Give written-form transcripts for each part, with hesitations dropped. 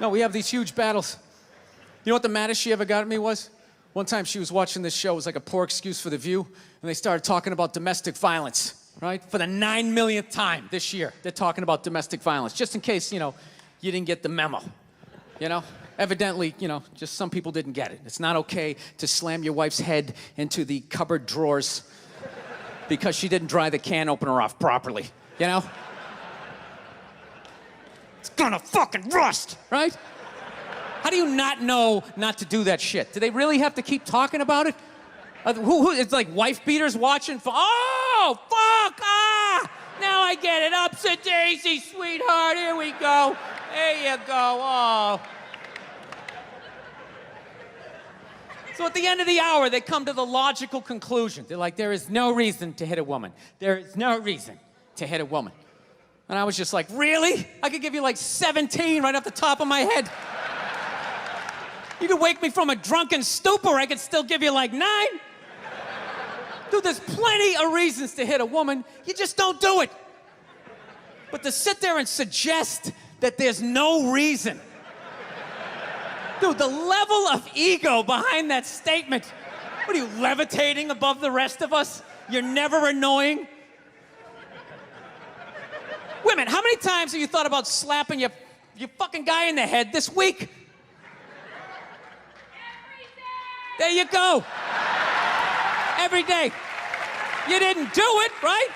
No, we have these huge battles. You know what the maddest she ever got at me was? One time she was watching this show, it was like a poor excuse for The View, and they started talking about domestic violence, right? For the 9 millionth time this year, they're talking about domestic violence, just in case, you didn't get the memo, Evidently, just some people didn't get it. It's not okay to slam your wife's head into the cupboard drawers because she didn't dry the can opener off properly, It's gonna fucking rust, right? How do you not know not to do that shit? Do they really have to keep talking about it? It's like wife beaters watching for, oh, fuck, now I get it. Upset daisy, sweetheart, here we go. There you go, oh. So at the end of the hour, they come to the logical conclusion. They're like, there is no reason to hit a woman. There is no reason to hit a woman. And I was just like, really? I could give you like 17 right off the top of my head. You could wake me from a drunken stupor, I could still give you like 9. Dude, there's plenty of reasons to hit a woman. You just don't do it. But to sit there and suggest that there's no reason. Dude, the level of ego behind that statement. What are you, levitating above the rest of us? You're never annoying? Women, how many times have you thought about slapping your fucking guy in the head this week? There you go. Every day. You didn't do it, right?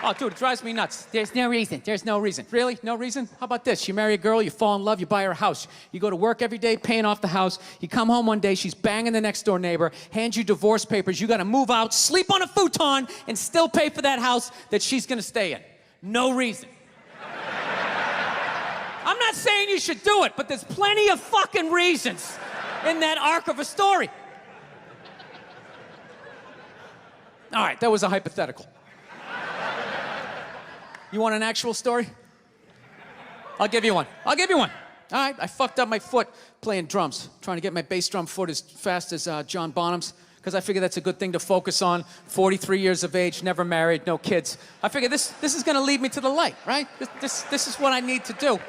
Oh, dude, it drives me nuts. There's no reason. There's no reason. Really? No reason? How about this? You marry a girl, you fall in love, you buy her a house. You go to work every day paying off the house. You come home one day, she's banging the next door neighbor, hands you divorce papers. You got to move out, sleep on a futon, and still pay for that house that she's going to stay in. No reason. I'm not saying you should do it, but there's plenty of fucking reasons in that arc of a story. All right, that was a hypothetical. You want an actual story? I'll give you one. All right, I fucked up my foot playing drums, trying to get my bass drum foot as fast as John Bonham's, because I figure that's a good thing to focus on. 43 years of age, never married, no kids. I figure this is gonna lead me to the light, right? This is what I need to do.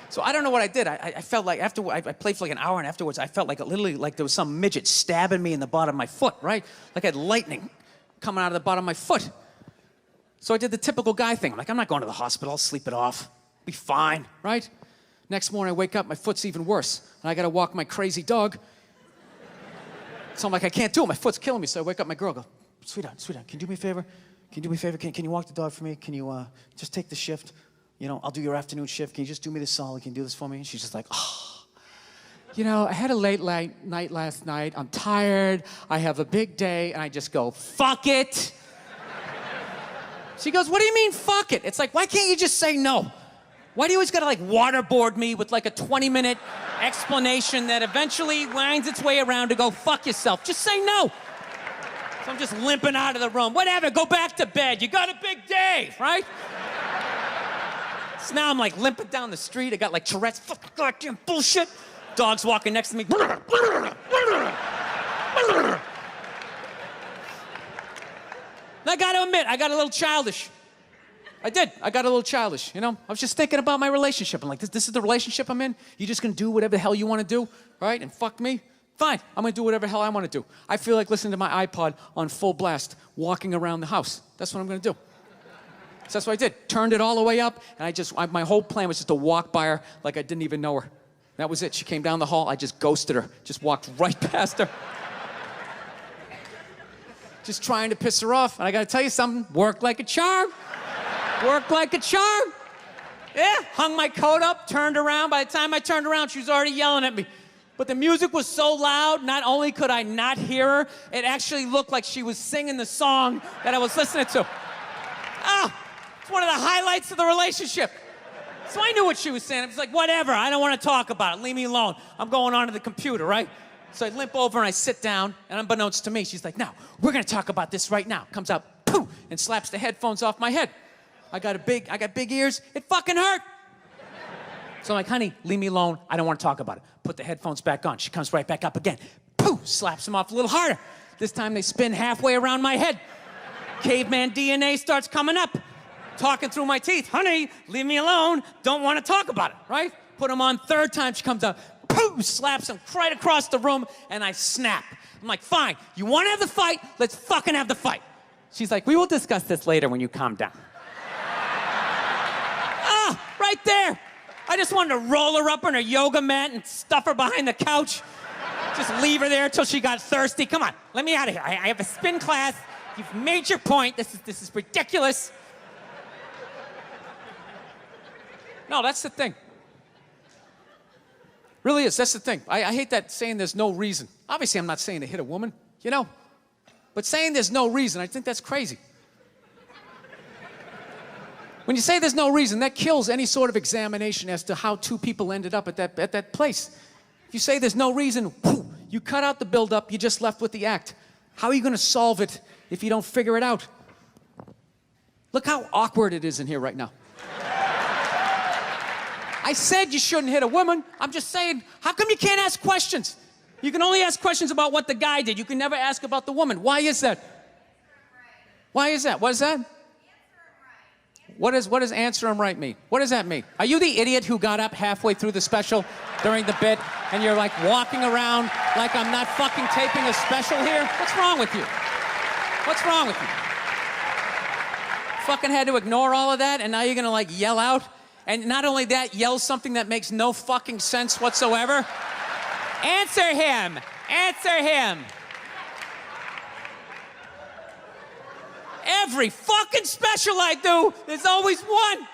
So I don't know what I did. I felt like after I played for like an hour, and afterwards I felt like literally like there was some midget stabbing me in the bottom of my foot, right? Like I had lightning coming out of the bottom of my foot. So I did the typical guy thing. I'm like, I'm not going to the hospital. I'll sleep it off. Be fine, right? Next morning I wake up, my foot's even worse, and I got to walk my crazy dog. So I'm like, I can't do it. My foot's killing me. So I wake up my girl, go, sweetheart, can you do me a favor? Can you walk the dog for me? Can you just take the shift? I'll do your afternoon shift. Can you just do me this solid? Can you do this for me? And she's just like, oh, I had a late night last night. I'm tired. I have a big day. And I just go, fuck it. She goes, what do you mean, fuck it? It's like, why can't you just say no? Why do you always gotta like waterboard me with like a 20-minute explanation that eventually winds its way around to go, fuck yourself? Just say no. So I'm just limping out of the room. Whatever, go back to bed. You got a big day, right? So now I'm like limping down the street. I got like Tourette's, fucking goddamn bullshit. Dog's walking next to me. I gotta admit, I got a little childish. I did. I got a little childish, I was just thinking about my relationship. I'm like, this is the relationship I'm in? You just gonna do whatever the hell you wanna do, right? And fuck me? Fine, I'm gonna do whatever the hell I wanna do. I feel like listening to my iPod on full blast, walking around the house. That's what I'm gonna do. So that's what I did. Turned it all the way up, and my whole plan was just to walk by her like I didn't even know her. That was it. She came down the hall, I just ghosted her. Just walked right past her. Just trying to piss her off. And I gotta tell you something, worked like a charm. Worked like a charm. Yeah, hung my coat up, turned around. By the time I turned around, she was already yelling at me. But the music was so loud, not only could I not hear her, it actually looked like she was singing the song that I was listening to. It's one of the highlights of the relationship. So I knew what she was saying. I was like, whatever, I don't want to talk about it. Leave me alone. I'm going on to the computer, right? So I limp over and I sit down, and unbeknownst to me, she's like, now, we're gonna talk about this right now. Comes out, poof, and slaps the headphones off my head. I got big ears, it fucking hurt. So I'm like, honey, leave me alone, I don't wanna talk about it. Put the headphones back on. She comes right back up again. Poof, slaps them off a little harder. This time they spin halfway around my head. Caveman DNA starts coming up. talking through my teeth. Honey, leave me alone. Don't want to talk about it, right? Put them on. Third time she comes out, poof, slaps him right across the room, and I snap. I'm like, fine, you want to have the fight? Let's fucking have the fight. She's like, we will discuss this later when you calm down. Right there. I just wanted to roll her up on her yoga mat and stuff her behind the couch. Just leave her there till she got thirsty. Come on, let me out of here. I have a spin class. You've made your point. This is ridiculous. No, that's the thing. Really is, that's the thing. I hate that saying there's no reason. Obviously, I'm not saying to hit a woman, you know? But saying there's no reason, I think that's crazy. When you say there's no reason, that kills any sort of examination as to how two people ended up at that place. If you say there's no reason, whew, you cut out the build-up, you're just left with the act. How are you going to solve it if you don't figure it out? Look how awkward it is in here right now. I said you shouldn't hit a woman. I'm just saying, how come you can't ask questions? You can only ask questions about what the guy did. You can never ask about the woman. Why is that? Why is that? What is that? What does answer him right mean? What does that mean? Are you the idiot who got up halfway through the special during the bit and you're like walking around like I'm not fucking taping a special here? What's wrong with you? What's wrong with you? Fucking had to ignore all of that and now you're gonna like yell out? And not only that, yell something that makes no fucking sense whatsoever? Answer him! Answer him! Every fucking special I do, there's always one.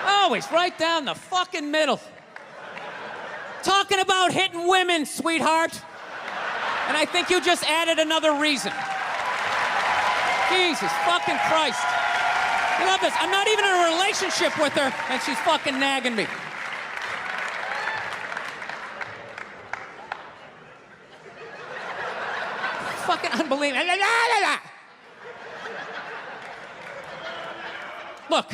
Always, right down the fucking middle. Talking about hitting women, sweetheart. And I think you just added another reason. Jesus fucking Christ. I love this. I'm not even in a relationship with her, and she's fucking nagging me. Fucking unbelievable. Look,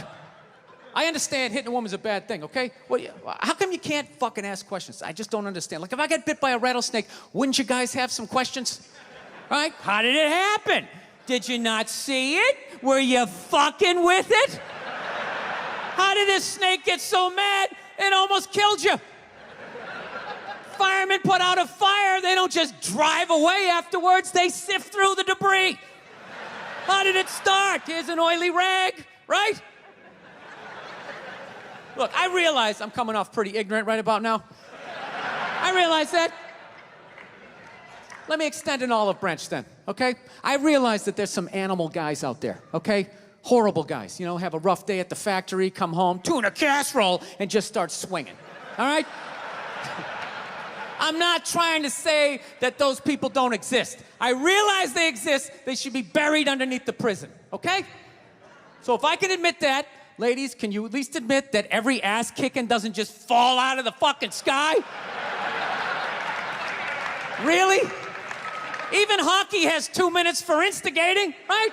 I understand hitting a woman's a bad thing, okay? Well, how come you can't fucking ask questions? I just don't understand. Like, if I get bit by a rattlesnake, wouldn't you guys have some questions? All right? How did it happen? Did you not see it? Were you fucking with it? How did this snake get so mad it almost killed you? Firemen put out a fire, they don't just drive away afterwards, they sift through the debris. How did it start? Here's an oily rag, right? Look, I realize I'm coming off pretty ignorant right about now. I realize that. Let me extend an olive branch then, okay? I realize that there's some animal guys out there, okay? Horrible guys, you know, have a rough day at the factory, come home, tuna casserole, and just start swinging, all right? I'm not trying to say that those people don't exist. I realize they exist. They should be buried underneath the prison, okay? So if I can admit that, ladies, can you at least admit that every ass kicking doesn't just fall out of the fucking sky? Really? Even hockey has 2 minutes for instigating, right?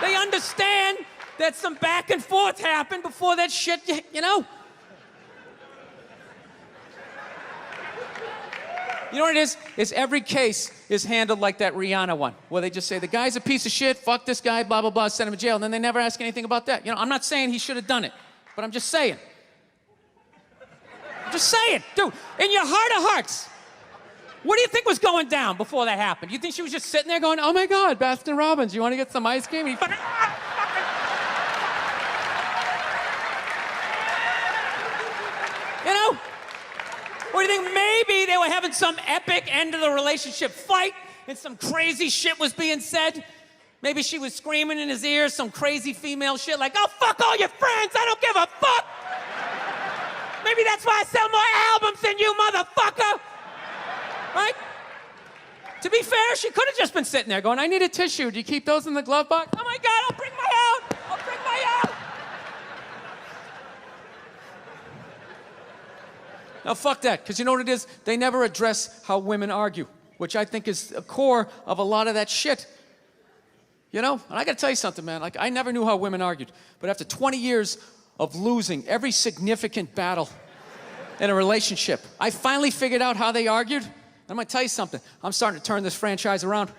They understand that some back and forth happened before that shit, you know? You know what it is? Is every case is handled like that Rihanna one, where they just say, the guy's a piece of shit, fuck this guy, blah, blah, blah, send him to jail, and then they never ask anything about that. You know, I'm not saying he should have done it, but I'm just saying. I'm just saying, dude, in your heart of hearts, what do you think was going down before that happened? You think she was just sitting there going, oh my God, Baskin Robbins, you want to get some ice cream? And he fucking, you know? Or do you think maybe they were having some epic end of the relationship fight and some crazy shit was being said? Maybe she was screaming in his ear some crazy female shit like, oh, fuck all your friends, I don't give a fuck. Maybe that's why I sell more albums than you, motherfucker. Right? To be fair, she could have just been sitting there going, I need a tissue. Do you keep those in the glove box? Oh my God, I'll bring my out. I'll bring my out. Now, fuck that, because you know what it is? They never address how women argue, which I think is a core of a lot of that shit. You know? And I gotta tell you something, man. Like, I never knew how women argued, but after 20 years of losing every significant battle in a relationship, I finally figured out how they argued. And I'm gonna tell you something. I'm starting to turn this franchise around.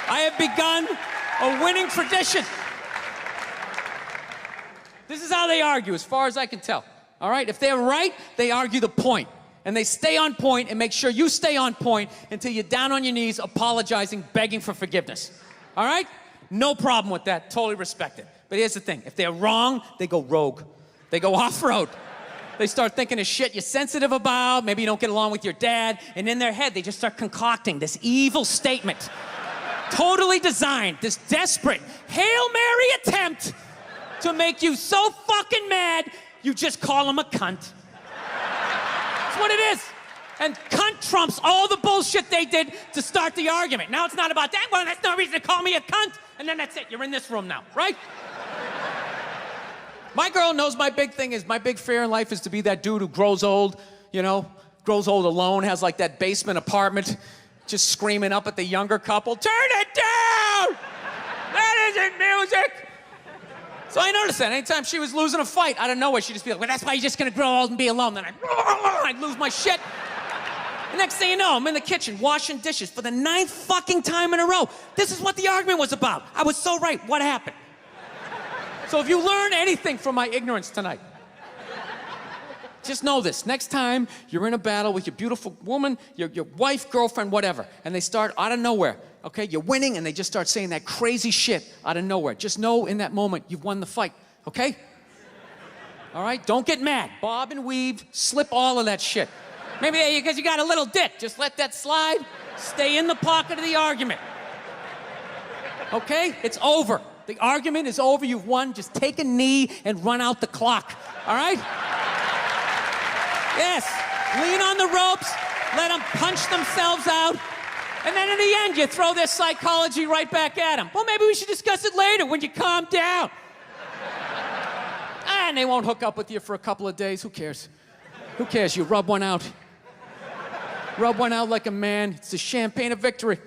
I have begun A winning tradition. This is how they argue, as far as I can tell. All right? If they're right, they argue the point. And they stay on point and make sure you stay on point until you're down on your knees, apologizing, begging for forgiveness. All right? No problem with that. Totally respect it. But here's the thing. If they're wrong, they go rogue. They go off-road. They start thinking of shit you're sensitive about. Maybe you don't get along with your dad. And in their head, they just start concocting this evil statement. Totally designed, this desperate Hail Mary attempt to make you so fucking mad, you just call him a cunt. That's what it is. And cunt trumps all the bullshit they did to start the argument. Now it's not about that. Well, that's no reason to call me a cunt. And then that's it. You're in this room now, right? My girl knows my big thing is, my big fear in life is to be that dude who grows old, you know, grows old alone, has like that basement apartment, just screaming up at the younger couple, turn it down! That isn't music! So I noticed that anytime she was losing a fight, out of nowhere, she'd just be like, well, that's why you're just gonna grow old and be alone. Then I'd lose my shit. The next thing you know, I'm in the kitchen washing dishes for the 9th fucking time in a row. This is what the argument was about. I was so right. What happened? So if you learn anything from my ignorance tonight, just know this. Next time you're in a battle with your beautiful woman, your wife, girlfriend, whatever, and they start out of nowhere, okay? You're winning, and they just start saying that crazy shit out of nowhere. Just know in that moment you've won the fight, okay? All right? Don't get mad. Bob and weave, slip all of that shit. Maybe because you got a little dick. Just let that slide. Stay in the pocket of the argument. Okay? It's over. The argument is over. You've won. Just take a knee and run out the clock. All right? Yes. Lean on the ropes. Let them punch themselves out. And then in the end, you throw their psychology right back at them. Well, maybe we should discuss it later when you calm down. And they won't hook up with you for a couple of days. Who cares? Who cares? You rub one out. Rub one out like a man. It's the champagne of victory.